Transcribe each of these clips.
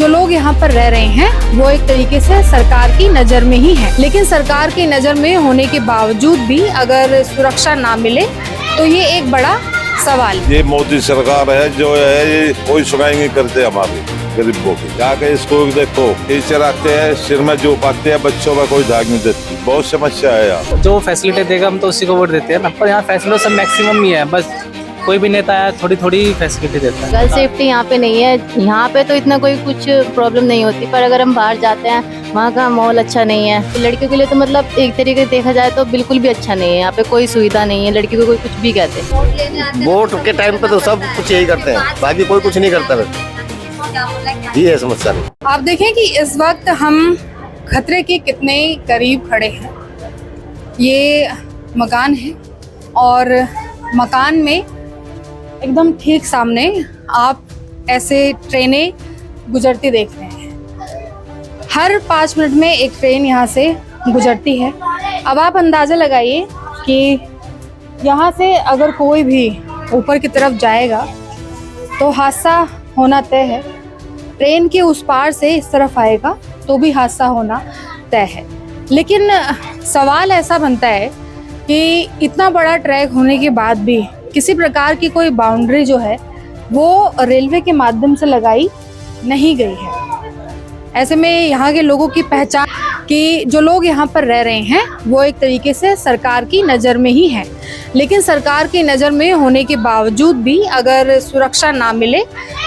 जो लोग यहाँ पर रह रहे हैं वो एक तरीके से सरकार की नजर में ही है, लेकिन सरकार की नजर में होने के बावजूद भी अगर सुरक्षा ना मिले तो ये एक बड़ा सवाल। ये मोदी सरकार है जो है ये कोई सुनाई नहीं करते हमारे गरीबों की। जाके स्कूल देखो, टीचर आते हैं सिर में जो पाते हैं, बच्चों में कोई ध्यान नहीं देती। बहुत समस्या है यार। जो फैसिलिटी देगा हम तो उसी को वोट देते हैं ना, पर यहाँ फैसिलिटी सब मैक्सिमम ही है, बस कोई भी नेता है थोड़ी थोड़ी फैसिलिटी देता है। गर्ल सेफ्टी यहाँ पे नहीं है, यहाँ पे तो इतना कोई कुछ प्रॉब्लम नहीं होती, पर अगर हम बाहर जाते हैं वहाँ का माहौल अच्छा नहीं है। तो लड़कियों के लिए तो मतलब एक तरीके से देखा जाए तो बिल्कुल भी अच्छा नहीं है। यहाँ पे कोई सुविधा नहीं है, लड़की को कोई कुछ भी कहते हैं। वोट के टाइम पे तो सब कुछ यही करते हैं, बाकी कोई कुछ नहीं करता। ये है समस्या। आप देखें कि इस वक्त हम खतरे के कितने करीब खड़े हैं। ये मकान है और मकान में एकदम ठीक सामने आप ऐसे ट्रेनें गुजरती देख रहे हैं। हर 5 मिनट में एक ट्रेन यहाँ से गुजरती है। अब आप अंदाज़ा लगाइए कि यहाँ से अगर कोई भी ऊपर की तरफ जाएगा तो हादसा होना तय है। ट्रेन के उस पार से इस तरफ आएगा तो भी हादसा होना तय है। लेकिन सवाल ऐसा बनता है कि इतना बड़ा ट्रैक होने के बाद भी किसी प्रकार की कोई बाउंड्री जो है वो रेलवे के माध्यम से लगाई नहीं गई है। ऐसे में यहाँ के लोगों की पहचान कि जो लोग यहाँ पर रह रहे हैं वो एक तरीके से सरकार की नज़र में ही है, लेकिन सरकार की नज़र में होने के बावजूद भी अगर सुरक्षा ना मिले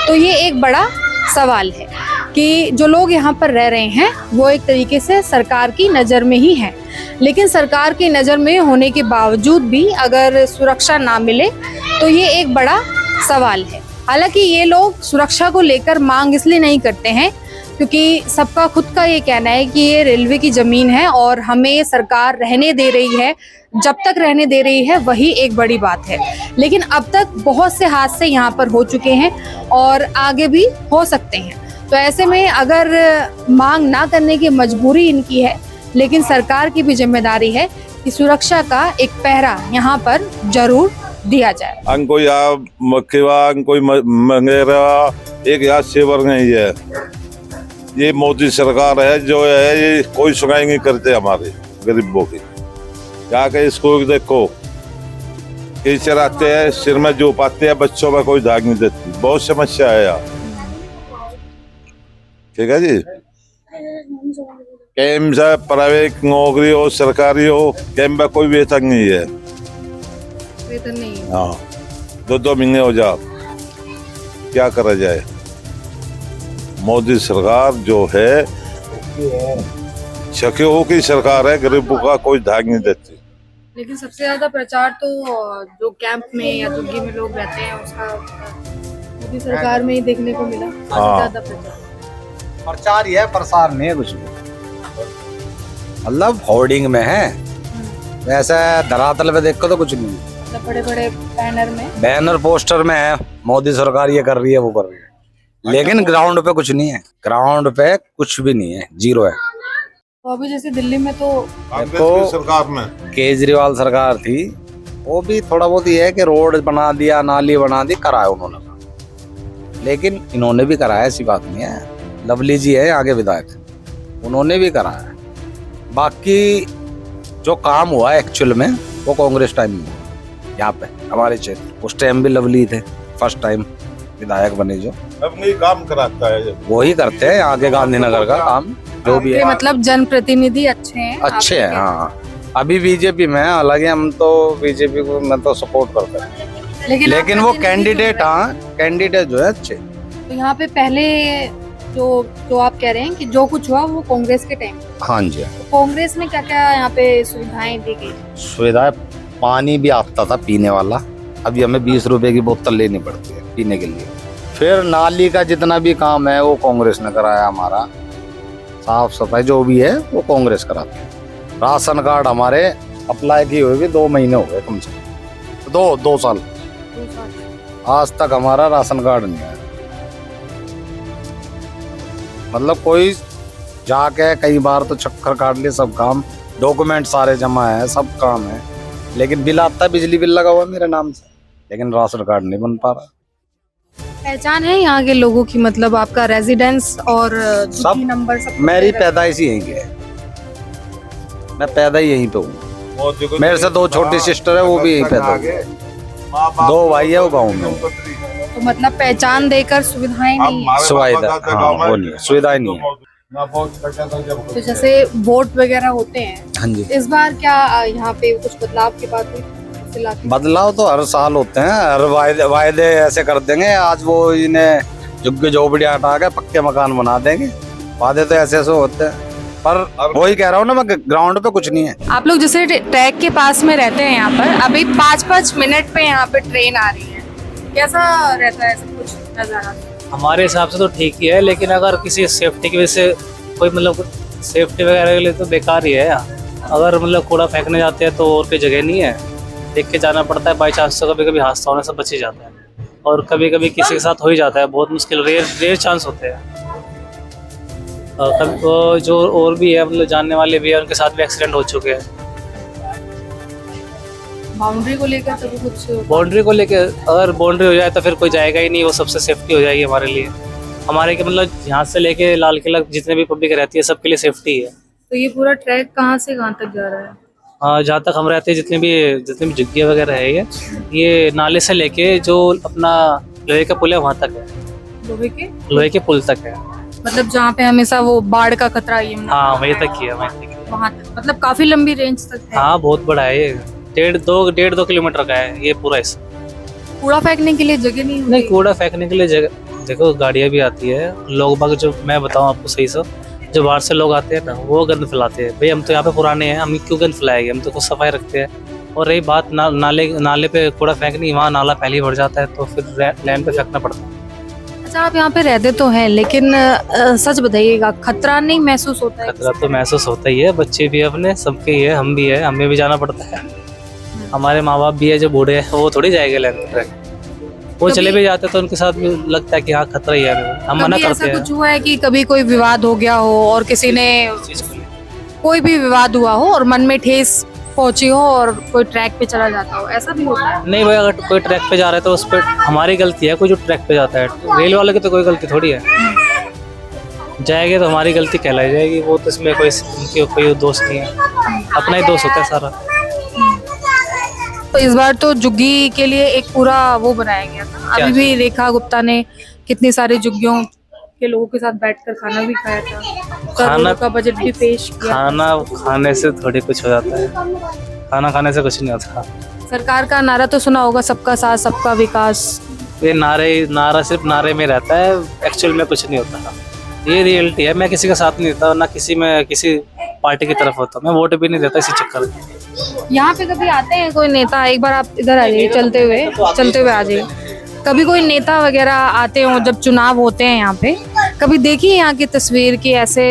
तो ये एक बड़ा सवाल है कि जो लोग यहाँ पर रह रहे हैं वो एक तरीके से सरकार की नज़र में ही है, लेकिन सरकार की नज़र में होने के बावजूद भी अगर सुरक्षा ना मिले तो ये एक बड़ा सवाल है। हालांकि ये लोग सुरक्षा को लेकर मांग इसलिए नहीं करते हैं क्योंकि सबका खुद का ये कहना है कि ये रेलवे की ज़मीन है और हमें सरकार रहने दे रही है, जब तक रहने दे रही है वही एक बड़ी बात है। लेकिन अब तक बहुत से हादसे यहाँ पर हो चुके हैं और आगे भी हो सकते हैं। तो ऐसे में अगर मांग ना करने की मजबूरी इनकी है, लेकिन सरकार की भी जिम्मेदारी है कि सुरक्षा का एक पहरा यहाँ पर जरूर दिया जाए। अंको या मक्केवा, अंको मंगेरा, एक यहाँ सेवर नहीं है। ये मोदी सरकार है जो है ये कोई सुनाई नहीं करते हमारे गरीबों की। जाके स्कूल देखो, टीचर आते हैं सिर में जो पाते हैं, बच्चों में कोई ध्यान नहीं देती। बहुत समस्या है यार। ठीक है जी। कैम से प्राइवेट नौकरी हो सरकारी हो, कैम में कोई वेतन नहीं है। वेतन नहीं है। हाँ, 2-2 महीने हो जाओ, क्या करा जाए। मोदी सरकार जो है शकीओं की सरकार है, गरीबों का कोई ध्यान नहीं देती। लेकिन सबसे ज्यादा प्रचार तो जो कैंप में या दुर्गी में लोग रहते हैं उसका मोदी सरकार में ही देखने को मिला। सबसे ज्यादा प्रचार ही है, प्रसार नहीं है कुछ भी। मतलब होर्डिंग में है, वैसे धरातल पे देखो तो कुछ नहीं है। मतलब बड़े बड़े बैनर पोस्टर में है मोदी सरकार ये कर रही है वो कर रही है, लेकिन ग्राउंड पे कुछ नहीं है। ग्राउंड पे कुछ भी नहीं है, जीरो है। तो अभी जैसे दिल्ली में तो सरकार में केजरीवाल सरकार थी, वो भी थोड़ा बहुत ये है कि रोड बना दिया, नाली बना दी, कराया उन्होंने, लेकिन इन्होंने भी कराया, ऐसी बात नहीं है। लवली जी है आगे विधायक, उन्होंने भी कराया। बाकी जो काम हुआ एक्चुअल में वो कांग्रेस टाइम में हुआ। यहाँ पे हमारे क्षेत्र उस टाइम भी लवली थे, फर्स्ट टाइम विधायक बने जो। अब नहीं काम कराता है, वही करते हैं आगे गांधीनगर का काम जो भी है। मतलब जनप्रतिनिधि अच्छे हैं। हाँ, अभी बीजेपी में, हालांकि हम तो बीजेपी को मैं तो सपोर्ट करता हूँ, लेकिन वो कैंडिडेट, हाँ कैंडिडेट जो है अच्छे। तो यहाँ पे पहले जो आप कह रहे हैं कि जो कुछ हुआ वो कांग्रेस के टाइम। हाँ जी। तो कांग्रेस में क्या क्या यहाँ पे सुविधाएं दी गई? सुविधाएं, पानी भी आता था पीने वाला, अभी हमें 20 रुपए की बोतल लेनी पड़ती है पीने के लिए। फिर नाली का जितना भी काम है वो कांग्रेस ने कराया, हमारा साफ सफाई जो भी है वो कांग्रेस कराती है। राशन कार्ड हमारे अप्लाई किए हुए भी 2 महीने हो गए, कम से कम 2 साल। आज तक हमारा राशन कार्ड नहीं आया। मतलब कोई जाके कई बार तो चक्कर काट लिए, सब काम डॉक्यूमेंट सारे जमा है, सब काम है, लेकिन बिल आता है, बिजली बिल लगा हुआ है मेरे नाम से, लेकिन राशन कार्ड नहीं बन पा रहा। पहचान है यहाँ के लोगों की, मतलब आपका रेजिडेंस और झुग्गी नंबर सब? मेरी पैदाइश ही यहीं की है, मैं पैदा ही यहीं पे हूँ। मेरे से 2 छोटी सिस्टर है, वो भी यहीं पैदा हुई है। 2 भाई है, वो गाँव में। तो मतलब पहचान देकर सुविधाएं नहीं है। सुविधा हाँ वो नहीं है, सुविधाएं नहीं है। तो जैसे वोट वगैरह होते हैं, हाँ जी, इस बार क्या यहाँ पे कुछ बदलाव की बात हुई इस इलाके में? बदलाव तो हर साल होते हैं, हर वायदे ऐसे कर देंगे, आज वो इन्हें झुग्गी झोपड़ियाँ हटा के पक्के मकान बना देंगे। वादे तो ऐसे ऐसे होते हैं, पर वही कह रहा हूँ ना मैं, ग्राउंड पे कुछ नहीं है। आप लोग जैसे ट्रैक के पास में रहते हैं यहाँ पर, अभी 5-5 मिनट पे यहाँ पे ट्रेन आ रही है, कैसा रहता है सब कुछ नजारा? हमारे हिसाब से तो ठीक ही है, लेकिन अगर किसी सेफ्टी की वजह से कोई मतलब सेफ्टी वगैरह के लिए तो बेकार ही है यहाँ। अगर मतलब कूड़ा फेंकने जाते हैं तो और कोई जगह नहीं है, देख के जाना पड़ता है। बाई चांस तो कभी कभी हादसा होने से बच ही जाता है, और कभी कभी किसी के साथ हो ही जाता है, बहुत मुश्किल, रेयर चांस होते हैं। और कभी वो जो और भी है मतलब जानने वाले भी है, उनके साथ भी एक्सीडेंट हो चुके हैं। बाउंड्री को लेकर कभी कुछ? बाउंड्री को लेकर अगर बाउंड्री हो जाए तो फिर कोई जाएगा ही नहीं, वो सबसे सेफ्टी हो जाएगी हमारे लिए। हमारे के मतलब यहाँ से लेके लाल किला जितने भी पब्लिक रहती है सबके लिए सेफ्टी है। तो ये पूरा ट्रैक कहाँ से कहाँ तक जा रहा है? हाँ, जहाँ तक हम रहते हैं जितनी भी झुग्गियाँ वगैरह है, ये नाले से लेके जो अपना लोहे का पुल है वहाँ तक है। लोहे के पुल तक है, मतलब जहाँ पे हमेशा वो बाढ़ का खतरा है, हाँ वहीं तक ही है, वहीं तक ही है। वहाँ तक मतलब काफी लंबी रेंज तक है। हाँ बहुत बड़ा है ये, 1.5-2 किलोमीटर का है ये पूरा हिस्सा। कूड़ा फेंकने के लिए जगह नहीं नहीं, कूड़ा फेंकने के लिए जगह देखो, गाड़ियाँ भी आती है, लोग बाग जो मैं बताऊँ आपको सही से, जो बाहर से लोग आते हैं ना वो गंद फैलाते हैं। भाई हम तो यहाँ पे पुराने हैं, हम क्यों गंद फैलाएंगे, हम तो कुछ सफाई रखते हैं। और रही बात नाले पे कूड़ा फेंकनी, वहाँ नाला पहले ही भर जाता है तो फिर लैंड पे फेंकना पड़ता है। अच्छा, आप यहाँ पे रहते तो हैं, लेकिन सच बताइएगा, खतरा नहीं महसूस होता है? खतरा तो महसूस होता ही है, बच्चे भी है अपने, सबके ही है, हम भी है, हमें भी जाना पड़ता है। हमारे माँ बाप भी है जो बूढ़े हैं, वो थोड़ी जाएंगे लैंड पे, वो चले भी जाते तो उनके साथ भी लगता है कि हाँ खतरा ही है, हम मना करते हैं। कुछ हुआ है कि कभी कोई विवाद हो गया हो और किसी ने, कोई भी विवाद हुआ हो और मन में ठेस पहुंची हो और कोई ट्रैक पे चला जाता हो, ऐसा भी होता है? नहीं भाई, अगर कोई ट्रैक पे जा रहा है तो उस पर हमारी गलती है, कोई जो ट्रैक पे जाता है, रेल वाले की तो कोई गलती थोड़ी है। जाएंगे तो हमारी गलती कहलाई जाएगी, वो तो इसमें कोई दोष नहीं है, अपना ही दोष होता है सारा। तो इस बार तो झुग्गी के लिए एक पूरा वो बनाया गया था, अभी भी रेखा गुप्ता ने कितनी सारी झुग्गियों के लोगों के साथ बैठकर खाना भी खाया था, करोड़ों का बजट भी पेश किया। खाना खाने से थोड़ी कुछ हो जाता है, खाना खाने से कुछ नहीं होता। सरकार का नारा तो सुना होगा, सबका साथ सबका विकास। ये नारा सिर्फ नारे में रहता है, एक्चुअल में कुछ नहीं होता। ये रियलिटी है, मैं किसी का साथ नहीं देता, ना किसी पार्टी की तरफ होता, मैं वोट भी नहीं देता इसी चक्कर में। यहाँ पे कभी आते हैं कोई नेता? एक बार आप इधर आ जाइए, चलते हुए आ जाइए। कभी कोई नेता वगैरह आते हो जब चुनाव होते हैं यहाँ पे, कभी देखिए यहाँ की तस्वीर की, ऐसे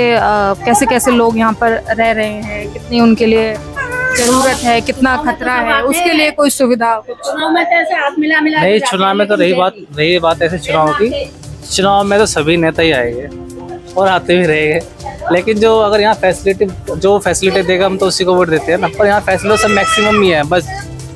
कैसे कैसे लोग यहाँ पर रह रहे हैं, कितनी उनके लिए जरूरत है, कितना खतरा है, उसके लिए कोई सुविधा चुनाव में तो ऐसे हाथ मिला नहीं, चुनाव में तो रही बात ऐसे चुनाव में तो सभी नेता ही आएंगे और आते भी रहेंगे, लेकिन जो अगर यहाँ फैसिलिटी देगा हम तो उसी को वोट देते हैं ना। पर यहाँ फैसिलिटी सब मैक्सिमम ही है, बस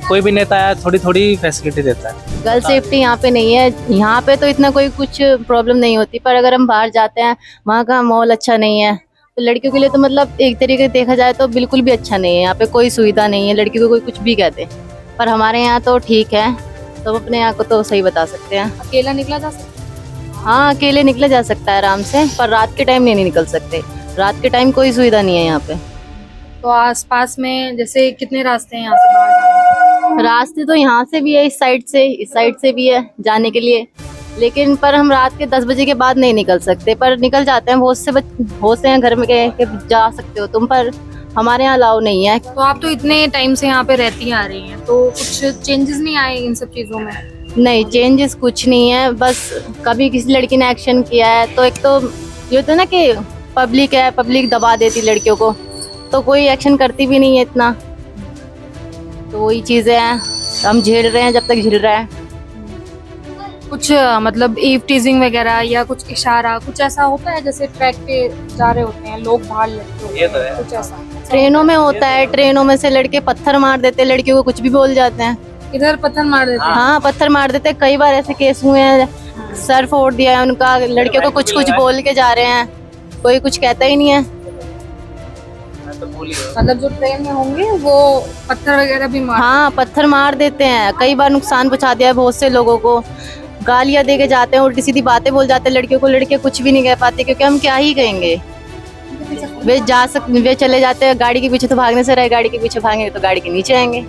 कोई भी नेता आया थोड़ी फैसिलिटी देता है। गर्ल सेफ्टी यहाँ पे नहीं है, यहाँ पे तो इतना कोई कुछ प्रॉब्लम नहीं होती, पर अगर हम बाहर जाते हैं, वहाँ का माहौल अच्छा नहीं है, तो लड़कियों के लिए तो मतलब एक तरीके से देखा जाए तो बिल्कुल भी अच्छा नहीं है। यहाँ पे कोई सुविधा नहीं है, लड़की को कोई कुछ भी कहते, पर हमारे यहाँ तो ठीक है, तो अपने यहाँ को तो सही बता सकते हैं। अकेला निकला जा सकता है? हाँ, अकेले निकला जा सकता है आराम से, पर रात के टाइम नहीं निकल सकते, रात के टाइम कोई सुविधा नहीं है यहाँ पे। तो आसपास में जैसे कितने रास्ते हैं यहाँ से बाहर जाने के? रास्ते तो यहाँ से भी है, इस साइड से भी है जाने के लिए, लेकिन पर हम रात के 10 बजे के बाद नहीं निकल सकते, पर निकल जाते हैं। बहुत से हैं घर में के जा सकते हो तुम, पर हमारे यहाँ अलाउ नहीं है। तो आप तो इतने टाइम से यहाँ पे रहती आ रही हैं, तो कुछ चेंजेस नहीं आए इन सब चीज़ों में? नहीं, चेंजेस कुछ नहीं है, बस कभी किसी लड़की ने एक्शन किया है तो एक तो ये होता है ना कि पब्लिक दबा देती लड़कियों को, तो कोई एक्शन करती भी नहीं है इतना, तो वही चीज़ें हैं, हम झेल रहे हैं जब तक झेल रहा है। कुछ मतलब ईव टीजिंग वगैरह या कुछ इशारा, कुछ ऐसा होता है जैसे ट्रैक पे जा रहे होते हैं लोग, बाहर लड़के होते हैं, कुछ ऐसा? ट्रेनों में होता है, ट्रेनों में से लड़के पत्थर मार देते, लड़कियों को कुछ भी बोल जाते हैं। इधर पत्थर मार देते हैं? हाँ, पत्थर मार देते, कई बार ऐसे केस हुए हैं, सर फोड़ दिया है उनका, लड़कियों को कुछ कुछ बोल के जा रहे हैं, कोई कुछ कहता ही नहीं है। मतलब जो ट्रेन में होंगे वो पत्थर वगैरह भी मार हाँ, पत्थर मार देते हैं, कई बार नुकसान पहुंचा दिया है बहुत से लोगों को, गालियां दे के जाते हैं, उल्टी सीधी बातें बोल जाते हैं लड़कियों को, लड़के कुछ भी नहीं कह पाते क्योंकि हम क्या ही कहेंगे। वे चले जाते हैं, गाड़ी के पीछे तो भागने से रहे, गाड़ी के पीछे भागेंगे तो गाड़ी के नीचे आएंगे।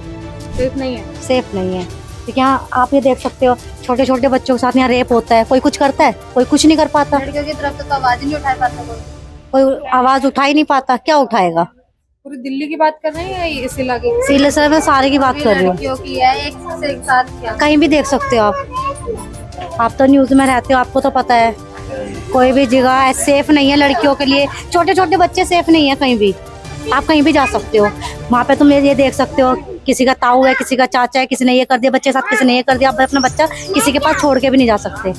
सेफ नहीं है। सेफ नहीं है क्योंकि यहाँ आप ये देख सकते हो छोटे छोटे बच्चों के साथ यहाँ रेप होता है, कोई कुछ करता है, कोई कुछ नहीं कर पाता, लड़कियों की तरफ तो आवाज ही नहीं उठा पाता कोई आवाज उठा ही नहीं पाता, क्या उठाएगा। पूरी दिल्ली की बात कर रहे हैं या इस इलाके की? सीले सर मैं सारे की बात कर रही हूँ, लड़कियों की है एक से एक साथ क्या? कहीं भी देख सकते हो आप तो न्यूज में रहते हो, आपको तो पता है कोई भी जगह सेफ नहीं है लड़कियों के लिए, छोटे छोटे बच्चे सेफ नहीं है कहीं भी, आप कहीं भी जा सकते हो वहाँ पे तुम ये देख सकते हो किसी का ताऊ है, किसी का चाचा है, किसी ने ये कर दिया बच्चे के साथ, किसी ने ये कर दिया, आप अपना बच्चा किसी के पास छोड़ के भी नहीं जा सकते।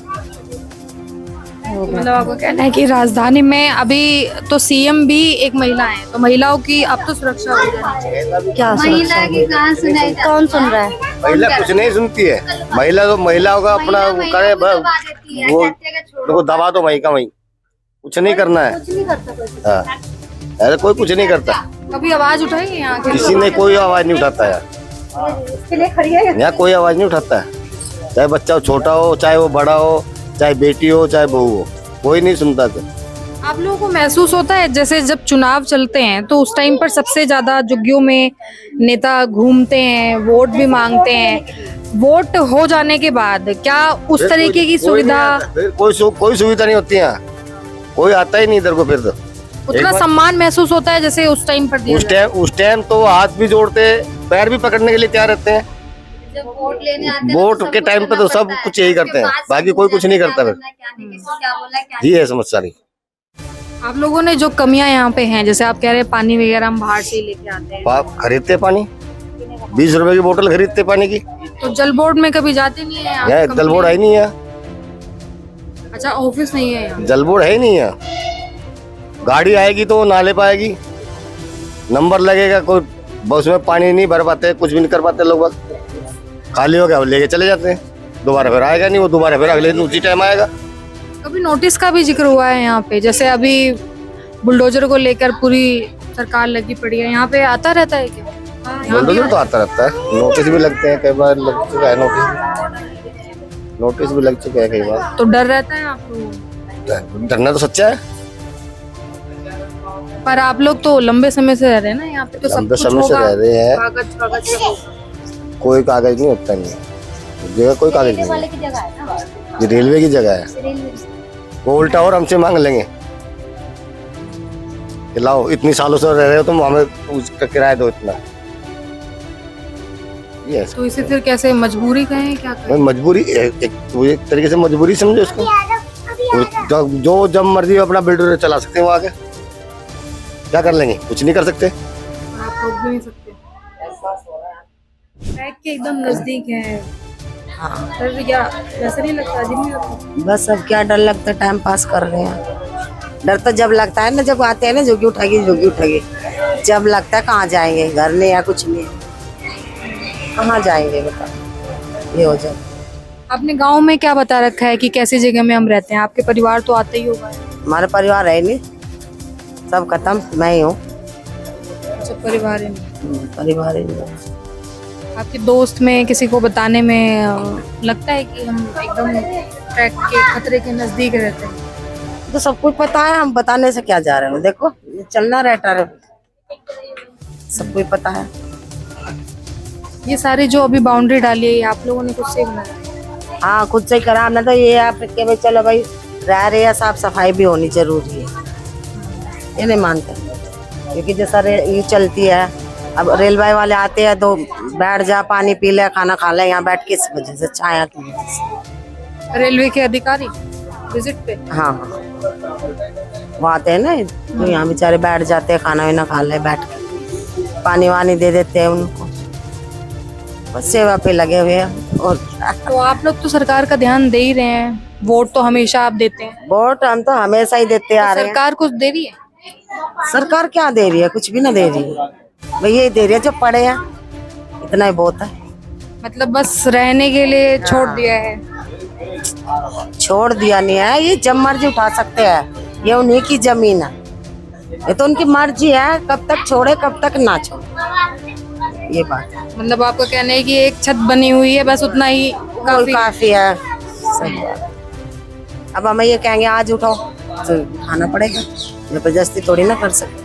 मतलब आपका कहना है कि राजधानी में अभी तो सीएम भी एक महिला है, तो महिलाओं की अब तो सुरक्षा हो जानी चाहिए। क्या महिला की कहाँ सुनाई जाती? कौन सुन रहा है? महिला कुछ नहीं सुनती है, महिला तो महिलाओं का अपना वो करे, वो देखो दबा दो वहीं का वहीं, कुछ नहीं करना है। हाँ, अरे कोई कुछ नहीं करता, कभी आवाज उठाई है यहाँ के किसी लोग? ने कोई आवाज नहीं उठाता यार, यहाँ कोई आवाज नहीं उठाता है, चाहे बच्चा छोटा हो, चाहे वो बड़ा हो, चाहे बेटी हो, चाहे बहू हो, कोई नहीं सुनता था। आप लोगों को महसूस होता है जैसे जब चुनाव चलते हैं तो उस टाइम पर सबसे ज्यादा झुग्गियों में नेता घूमते हैं, वोट भी मांगते हैं, वोट हो जाने के बाद क्या उस तरीके की सुविधा, कोई सुविधा नहीं होती यहाँ, कोई आता ही नहीं इधर को, फिर तो उतना सम्मान महसूस होता है जैसे उस टाइम पर दिया जाता है? उस टाइम तो हाथ भी जोड़ते, पैर भी पकड़ने के लिए तैयार रहते हैं। जब वोट लेने आते हैं वोट के टाइम पे तो सब कुछ यही करते हैं, बाकी कोई कुछ नहीं करता। फिर ये है समस्या नहीं। आप लोगों ने जो कमियां यहाँ पे हैं, जैसे आप कह रहे हैं पानी वगैरह हम बाहर से ही लेके आते हैं, खरीदते पानी 20 रुपए की बोतल खरीदते पानी की, तो जल बोर्ड में कभी जाते नहीं है आप? यहाँ जल बोर्ड है ही नहीं है। अच्छा, ऑफिस नहीं है यहाँ? जल बोर्ड है ही नहीं है, गाड़ी आएगी तो नाले पाएगी, नंबर लगेगा, कोई बस में पानी नहीं भर पाते, कुछ भी नहीं कर पाते लोग, बस खाली हो गया वो लेके चले जाते हैं, दोबारा फिर आएगा नहीं वो, दोबारा फिर अगले दिन उसी टाइम आएगा। कभी नोटिस का भी जिक्र हुआ है यहाँ पे? जैसे अभी बुलडोजर को लेकर पूरी सरकार लगी पड़ी है, यहाँ पे आता रहता है क्या? बुलडोजर तो आता रहता है, नोटिस भी लगते हैं, कई बार लग चुका है नोटिस भी लग चुके हैं कई बार। तो डर रहता है आप लोगों? डरना तो सच्चा है, पर आप लोग तो लंबे समय से रह रहे हैं ना यहाँ पे, तो सब लंबे कुछ समय से होगा, रह रहे हैं, कागज कोई कागज नहीं होता, नहीं जगह कोई कागज नहीं है, ये रेलवे की जगह है, वो उल्टा और हमसे मांग लेंगे कि लाओ इतनी सालों से रह रहे हो तुम, हमें उसका किराया दो इतना। ये है। तो इसे फिर कैसे मजबूरी कहें, क्या कहें? मजबूरी एक तरीके से मजबूरी समझो इसको, जो जब मर्जी अपना बिल्डर चला सकते हैं, वो आगे क्या कर लेंगे, कुछ नहीं कर सकते, आप रोक भी नहीं सकते। ट्रैक के एकदम नजदीक है, डर या वैसा नहीं लगता, अजीब नहीं लगता? बस अब क्या डर लगता है, टाइम पास कर रहे हैं। डर तो जब लगता है ना, जब आते हैं ना झुग्गी उठेगी, जब लगता है कहाँ जाएंगे, घर नहीं या कुछ नहीं, कहाँ जाएंगे बता, ये हो जाए। आपने गांव में क्या बता रखा है कि कैसी जगह में हम रहते हैं? आपके परिवार तो आते ही होगा। हमारा परिवार है नहीं, सब खत्म, मैं ही हूँ, सब परिवार है। परिवार ही नहीं। आपके दोस्त में किसी को बताने में लगता है कि हम एकदम ट्रैक के खतरे के नजदीक रहते हैं? तो सब कुछ पता है, हम बताने से क्या जा रहे हैं, देखो ये चलना रहता है, सब कुछ पता है। ये सारी जो अभी बाउंड्री डाली है, ये आप लोगों ने खुद से बनाया? हाँ, खुद से ही करा हमने, तो ये आप के भाई चलो भाई रह रहे हैं, साफ सफाई भी होनी जरूरी है, ये नहीं मानते, क्योंकि जैसा ये चलती है, अब रेलवे वाले आते हैं तो बैठ जा, पानी पी ले, खाना खा ले, यहाँ बैठ के इस वजह से, छाया की वजह से। रेलवे के अधिकारी विजिट पे? हाँ हाँ, वो आते हैं ना, तो यहाँ बेचारे बैठ जाते हैं, खाना वाना खा ले बैठ के, पानी वानी दे देते हैं उनको, बस सेवा पे लगे हुए हैं। और तो आप लोग तो सरकार का ध्यान दे ही रहे हैं, वोट तो हमेशा आप देते हैं। वोट हम तो हमेशा ही देते आ रहे हैं। सरकार कुछ दे रही है? सरकार क्या दे रही है, कुछ भी ना दे रही है, भैया ये दे रही है जो पड़े हैं, इतना ही बहुत है। मतलब बस रहने के लिए छोड़ दिया है। छोड़ दिया नहीं है, ये जब मर्जी उठा सकते हैं, ये उन्हीं की जमीन है, ये तो उनकी मर्जी है, कब तक छोड़े कब तक ना छोड़े, ये बात है। मतलब आपका कहना है कि एक छत बनी हुई है, बस उतना ही काफी काफी है, सही बात। अब हमें ये कहेंगे आज उठाओ तो उठाना पड़ेगा, जबरदस्ती थोड़ी ना कर सकते।